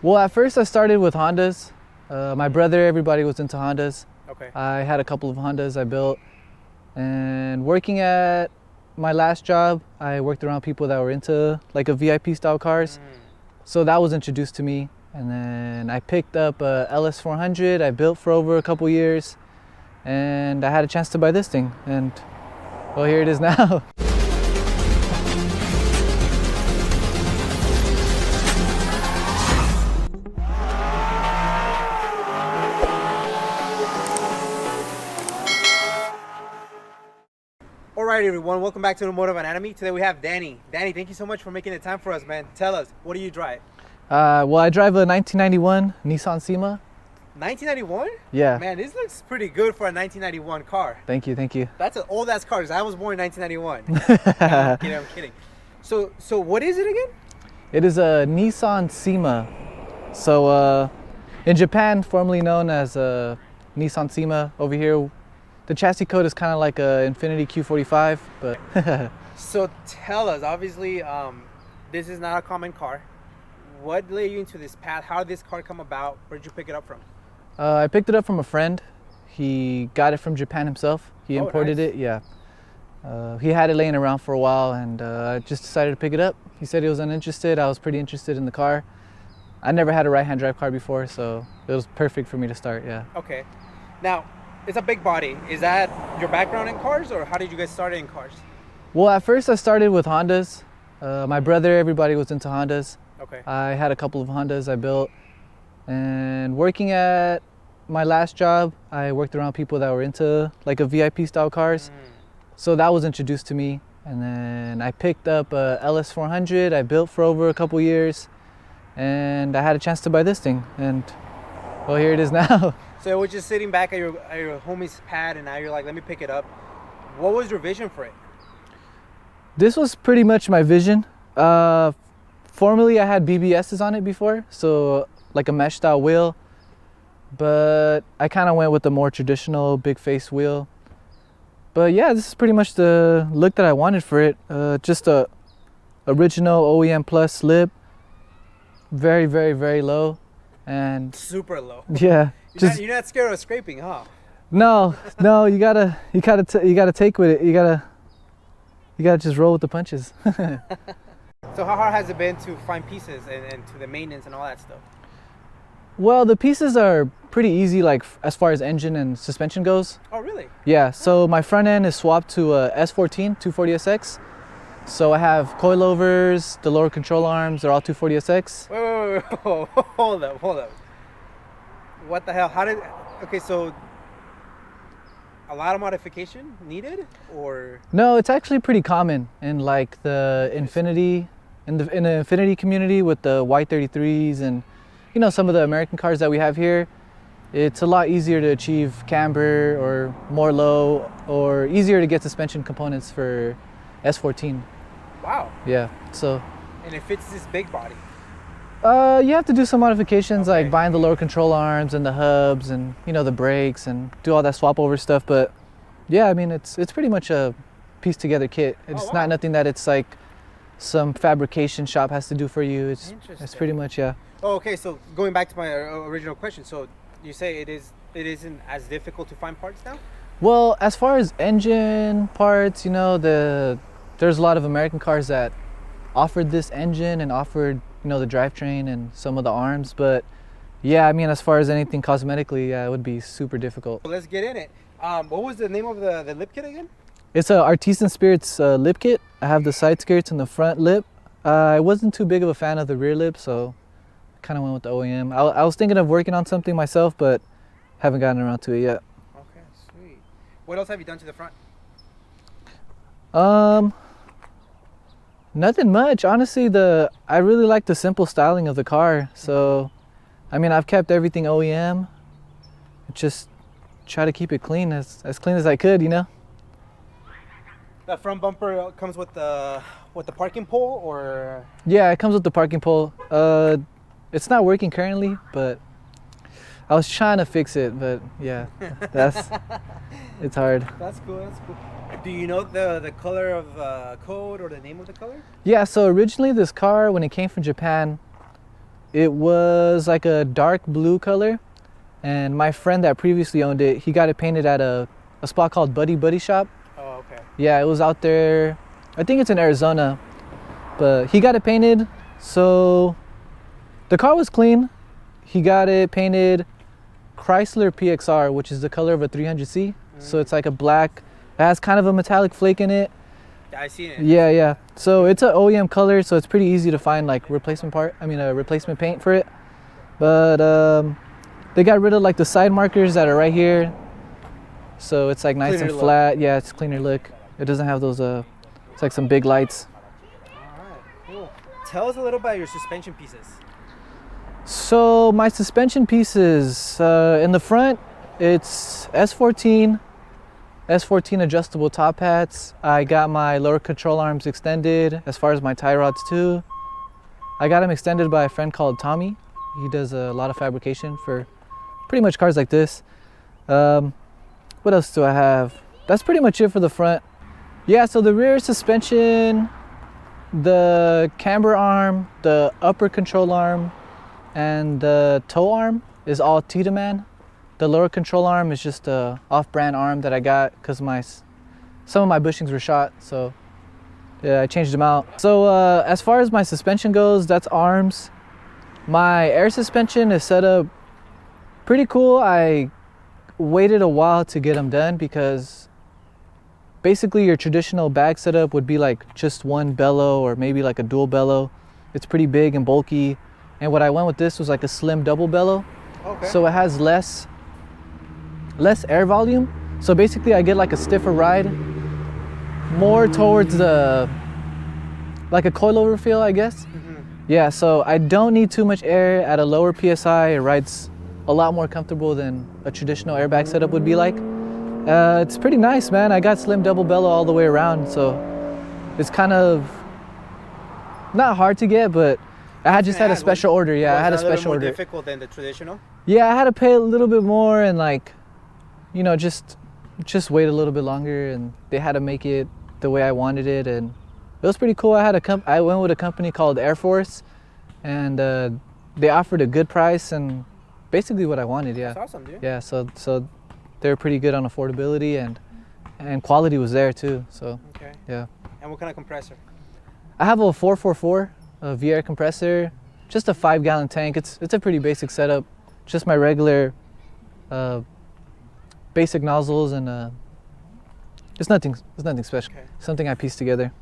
Well, at first I started with Hondas. My brother, everybody was into Hondas. Okay. I had a couple of Hondas I built. And working at my last job, I worked around people that were into like a VIP style cars. So that was introduced to me. And then I picked up a LS400 I built for over a couple years. And I had a chance to buy this thing. And well, here it is now. All right, everyone. Welcome back to the Automotive Anatomy. Today we have Danny. Danny, thank you so much for making the time for us, man. Tell us, what do you drive? Well, I drive a 1991 Nissan Cima. 1991? Yeah. Man, this looks pretty good for a 1991 car. Thank you, thank you. That's an old ass car because I was born in 1991. I'm kidding. So what is it again? It is a Nissan Cima. So in Japan, formerly known as Nissan Cima. Over here, the chassis code is kind of like a Infiniti Q45, but So tell us, obviously, this is not a common car. What led you into this path? How did this car come about? Where did you pick it up from? I picked it up from a friend. He got it from Japan himself. He imported nice. it, yeah. He had it laying around for a while, and I just decided to pick it up. He said he was uninterested. I was pretty interested in the car. I never had a right-hand drive car before, so it was perfect for me to start, yeah. Okay. Now, it's a big body. Is that your background in cars, or how did you get started in cars? Well, at first I started with Hondas. My brother, everybody was into Hondas. Okay. I had a couple of Hondas I built. And working at my last job, I worked around people that were into like a VIP style cars. So that was introduced to me. And then I picked up a LS400 I built for over a couple years. And I had a chance to buy this thing. And well, here it is now. So it was just sitting back at your homie's pad, and now you're like, let me pick it up. What was your vision for it? This was pretty much my vision. Formerly, I had BBSs on it before, so like a mesh style wheel. But I kind of went with the more traditional big face wheel. But yeah, this is pretty much the look that I wanted for it. Just a original OEM plus lip, very, very, very low, and Super low. yeah. You're not scared of scraping, huh? No, you gotta take with it. You gotta just roll with the punches. So how hard has it been to find pieces and to the maintenance and all that stuff? Well, the pieces are pretty easy, like as far as engine and suspension goes. Oh, really? Yeah. So my front end is swapped to a S14 240SX. So I have coilovers, the lower control arms are all 240SX. Wait. Hold up. What the hell? Okay, so a lot of modification needed, or? No, it's actually pretty common in like the Infiniti, in the Infiniti community with the Y33s and some of the American cars that we have here. It's a lot easier to achieve camber or more low, or easier to get suspension components for S14. Wow. Yeah. So. And it fits this big body. You have to do some modifications, Okay. like buying the lower control arms and the hubs and the brakes and do all that swap over stuff. But yeah, I mean it's pretty much a piece together kit. It's not nothing that it's like some fabrication shop has to do for you. It's pretty much, yeah. Oh, okay. So going back to my original question, so you say it isn't as difficult to find parts now? Well, as far as engine parts, there's a lot of American cars that offered this engine and offered the drivetrain and some of the arms, but yeah, I mean as far as anything cosmetically, yeah, it would be super difficult. So let's get in it. What was the name of the lip kit again? It's a Artisan Spirits lip kit. I have the side skirts and the front lip. I wasn't too big of a fan of the rear lip, so I kind of went with the OEM. I was thinking of working on something myself, but haven't gotten around to it yet. Okay, sweet. What else have you done to the front? Nothing much, honestly. I really like the simple styling of the car, so I mean I've kept everything OEM. Just try to keep it clean, as clean as I could, That front bumper comes with the parking pole, or? Yeah, it comes with the parking pole. It's not working currently, but I was trying to fix it, but yeah, it's hard. That's cool. Do you know the color of code or the name of the color? Yeah, so originally this car, when it came from Japan, It was like a dark blue color, and my friend that previously owned it, he got it painted at a spot called Buddy Shop. Oh, okay. Yeah, it was out there. I think it's in Arizona, but he got it painted. So the car was clean. He got it painted Chrysler PXR, which is the color of a 300C. So it's like a black. It has kind of a metallic flake in it. Yeah, I seen it. Yeah. So it's an OEM color, so it's pretty easy to find like replacement paint for it. But they got rid of like the side markers that are right here. So it's like nice Cleaner and look. flat. Yeah, it's cleaner look. It doesn't have those it's like some big lights. All right, cool. Tell us a little about your suspension pieces. So my suspension pieces, in the front, it's S14 adjustable top hats. I got my lower control arms extended, as far as my tie rods too. I got them extended by a friend called Tommy. He does a lot of fabrication for pretty much cars like this. What else do I have? That's pretty much it for the front. Yeah, so the rear suspension, the camber arm, the upper control arm, and the toe arm is all Tiedemann. The lower control arm is just a off-brand arm that I got because some of my bushings were shot, so yeah, I changed them out. So as far as my suspension goes, that's arms. My air suspension is set up pretty cool. I waited a while to get them done because basically your traditional bag setup would be like just one bellow or maybe like a dual bellow. It's pretty big and bulky. And what I went with this was like a slim double bellow. Okay. So it has less air volume. So basically I get like a stiffer ride, more towards like a coilover feel, I guess. Yeah, so I don't need too much air at a lower PSI. It rides a lot more comfortable than a traditional airbag setup would be like. It's pretty nice, man. I got slim double bellow all the way around, so it's kind of not hard to get, but I just had a special order. Yeah, I had a special order. More difficult than the traditional? Yeah, I had to pay a little bit more and like, you know, just wait a little bit longer, and they had to make it the way I wanted it, and it was pretty cool. I went with a company called Air Force, and they offered a good price and basically what I wanted. Yeah. That's awesome, dude. Yeah, so they're pretty good on affordability, and quality was there too. So Okay. yeah. And what kind of compressor? I have a 444 V-air compressor, just a 5-gallon tank. It's a pretty basic setup, just my regular basic nozzles, and it's nothing special. Okay. Something I pieced together.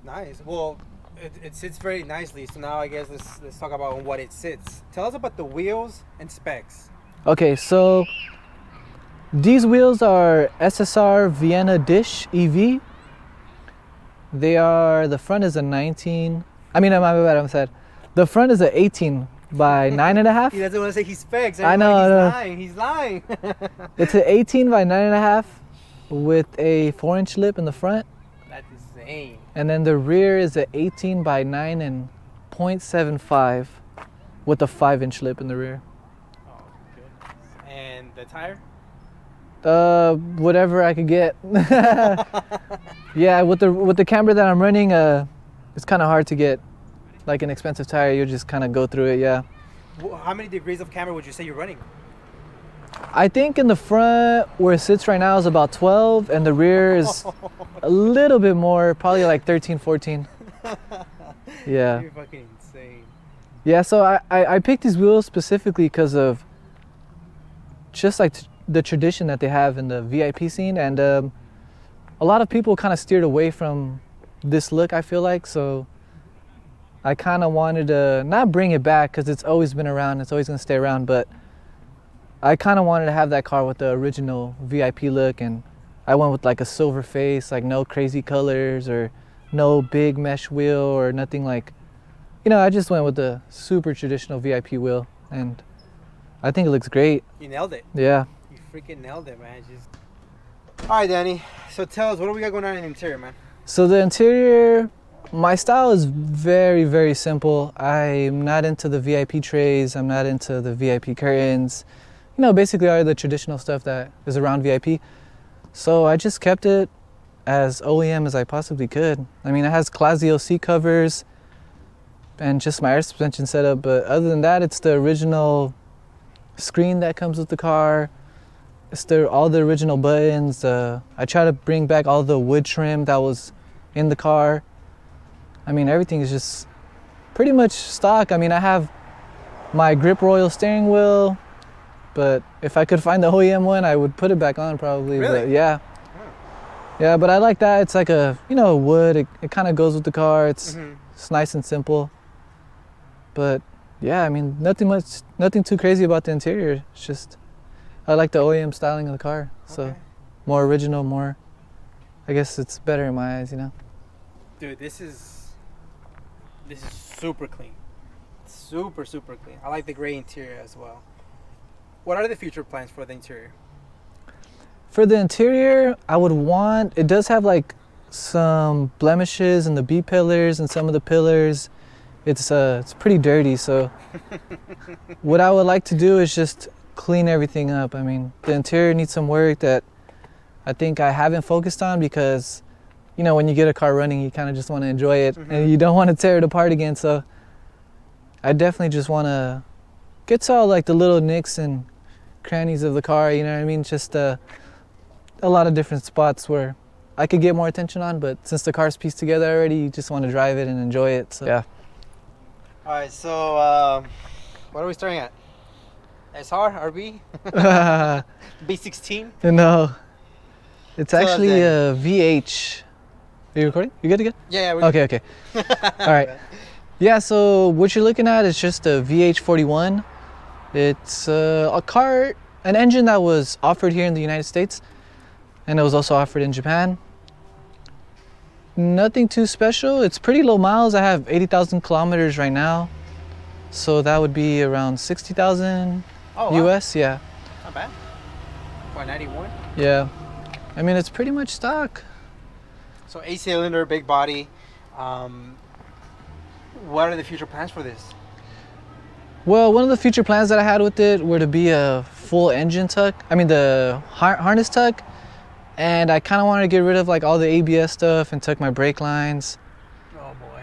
Nice. Well, it sits very nicely. So now I guess let's talk about what it sits. Tell us about the wheels and specs. Okay, so these wheels are SSR Vienna Dish EV. The front is a 19. I mean, my bad, I'm sad. The front is a 18 by 9.5. He doesn't want to say his specs. I know. He's lying. It's an 18 by 9.5 with a 4-inch lip in the front. That's insane. And then the rear is an 18 by 9 and 0.75 with a 5-inch lip in the rear. Oh, good. And the tire? Whatever I could get. Yeah, with the camber that I'm running, it's kind of hard to get like an expensive tire. You just kind of go through it. Yeah. How many degrees of camber would you say you're running? I think in the front where it sits right now is about 12, and the rear is a little bit more, probably like 13, 14. Yeah. You're fucking insane. Yeah, so I picked these wheels specifically because of just like the tradition that they have in the VIP scene, and a lot of people kind of steered away from this look, I feel like. So I kind of wanted to not bring it back because it's always been around, it's always going to stay around, but I kind of wanted to have that car with the original VIP look, and I went with like a silver face, like no crazy colors or no big mesh wheel or nothing like, you know, I just went with the super traditional VIP wheel, and I think it looks great. You nailed it. Yeah. You freaking nailed it, man. All right, Danny. So tell us, what do we got going on in the interior, man? So the interior, my style is very, very simple. I'm not into the VIP trays. I'm not into the VIP curtains. You know, basically all the traditional stuff that is around VIP. So I just kept it as OEM as I possibly could. I mean, it has Classio seat covers. and just my air suspension setup. But other than that, it's the original screen that comes with the car. It's all the original buttons. I try to bring back all the wood trim that was in the car. I mean, everything is just pretty much stock. I mean, I have my Grip Royal steering wheel, but if I could find the OEM one, I would put it back on probably. Really? But yeah. Yeah, but I like that. It's like a, wood. It kind of goes with the car. It's nice and simple. But yeah, I mean, nothing too crazy about the interior. It's just, I like the OEM styling of the car. So more original, I guess it's better in my eyes, Dude, this is super clean. Super clean. I like the gray interior as well. What are the future plans for the interior? For the interior, it does have like some blemishes in the B pillars and some of the pillars. It's pretty dirty, so what I would like to do is just clean everything up. I mean, the interior needs some work that I think I haven't focused on because, when you get a car running, you kind of just want to enjoy it and you don't want to tear it apart again. So I definitely just want to get to all like the little nicks and crannies of the car, you know what I mean? Just a lot of different spots where I could get more attention on, but since the car's pieced together already, you just want to drive it and enjoy it. So yeah. All right, so what are we starting at? SR, RB? B16? No, it's actually a VH. Are you recording? You good? You good? Yeah. Okay. All right. Yeah, so what you're looking at is just a VH41. It's an engine that was offered here in the United States, and it was also offered in Japan. Nothing too special. It's pretty low miles. I have 80,000 kilometers right now, so that would be around 60,000 US. Yeah. Not bad. 491. Yeah. I mean, it's pretty much stock. So 8-cylinder, big body. What are the future plans for this? Well, one of the future plans that I had with it were to be a full engine tuck. I mean, the harness tuck. And I kind of wanted to get rid of like all the ABS stuff and tuck my brake lines. Oh boy.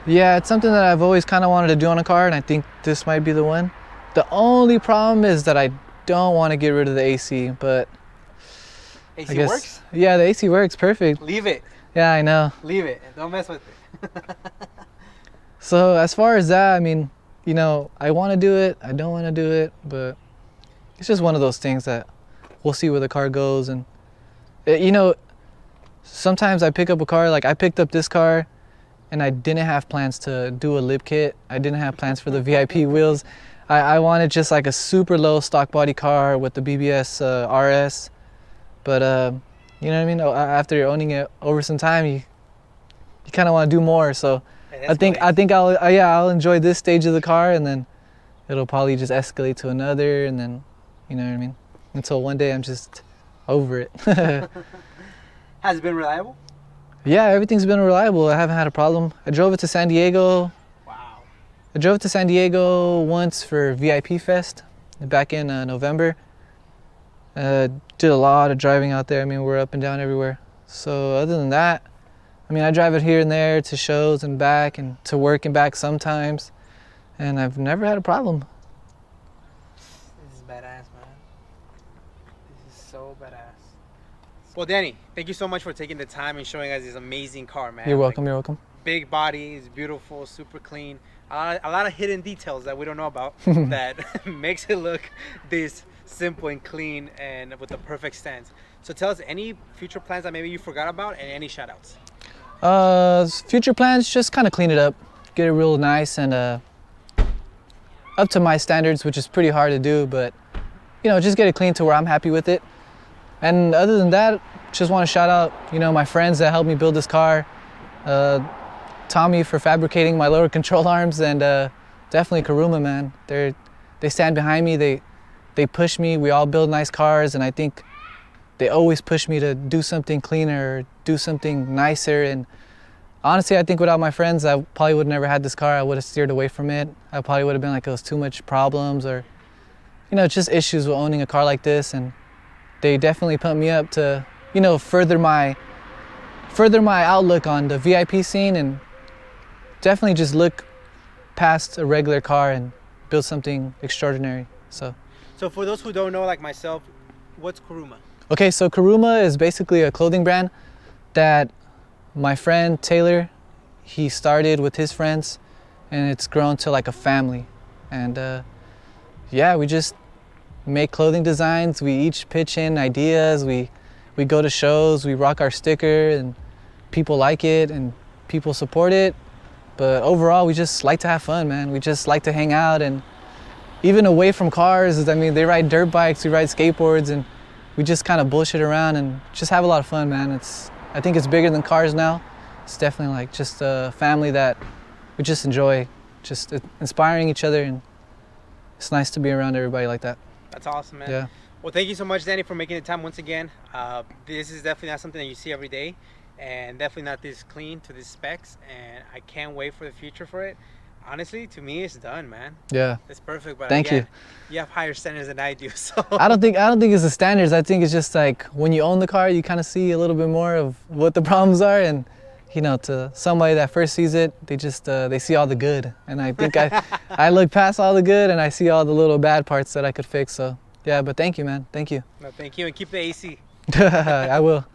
Yeah, it's something that I've always kind of wanted to do on a car, and I think this might be the one. The only problem is that I don't want to get rid of the AC, but AC works? Yeah, the AC works perfect. Leave it. Yeah, I know. Leave it. Don't mess with it. So as far as that, I mean, I want to do it. I don't want to do it, but it's just one of those things that we'll see where the car goes. And sometimes I pick up a car, like I picked up this car and I didn't have plans to do a lip kit. I didn't have plans for the VIP wheels. I wanted just like a super low stock body car with the BBS RS. But you know what I mean? After you're owning it over some time, you kind of want to do more. So Hey, I think I'll enjoy this stage of the car, and then it'll probably just escalate to another, and then you know what I mean? Until one day I'm just over it. Has it been reliable? Yeah, everything's been reliable. I haven't had a problem. I drove it to San Diego. Wow. I drove it to San Diego once for VIP Fest back in November. Did a lot of driving out there. I mean, we're up and down everywhere. So other than that, I mean, I drive it here and there to shows and back and to work and back sometimes. And I've never had a problem. This is badass, man. This is so badass. Well, Danny, thank you so much for taking the time and showing us this amazing car, man. You're welcome. You're welcome. Big body, it's beautiful, super clean. A lot of hidden details that we don't know about that makes it look this simple and clean and with the perfect stance. So tell us any future plans that maybe you forgot about and any shout outs. Future plans, just kind of clean it up, get it real nice and up to my standards, which is pretty hard to do, but just get it clean to where I'm happy with it. And other than that, just want to shout out, my friends that helped me build this car. Tommy for fabricating my lower control arms, and definitely Karuma, man. They stand behind me, they push me. We all build nice cars, and I think they always push me to do something cleaner, do something nicer. And honestly, I think without my friends, I probably would have never had this car. I would have steered away from it. I probably would have been like, it was too much problems or, just issues with owning a car like this. And they definitely pumped me up to, further my outlook on the VIP scene and definitely just look past a regular car and build something extraordinary. So for those who don't know, like myself, what's Kuruma? okay, so Kuruma is basically a clothing brand that my friend Taylor, he started with his friends, and it's grown to like a family. And yeah, we just make clothing designs. We each pitch in ideas. We go to shows. We rock our sticker, and people like it and people support it. But overall, we just like to have fun, man. We just like to hang out, and even away from cars. I mean, they ride dirt bikes, we ride skateboards, and we just kind of bullshit around and just have a lot of fun, man. I think it's bigger than cars now. It's definitely like just a family that we just enjoy, just inspiring each other, and it's nice to be around everybody like that. That's awesome, man. Yeah. Well, thank you so much, Danny, for making the time once again. This is definitely not something that you see every day, and definitely not this clean to these specs, and I can't wait for the future for it. Honestly, to me, it's done, man. Yeah. It's perfect, but Thank again, you. You have higher standards than I do, so. I don't think it's the standards. I think it's just like when you own the car, you kind of see a little bit more of what the problems are, and you know, to somebody that first sees it, they just they see all the good, and I think I look past all the good and I see all the little bad parts that I could fix. So yeah, but thank you, man. Thank you. No, thank you, and keep the AC. I will.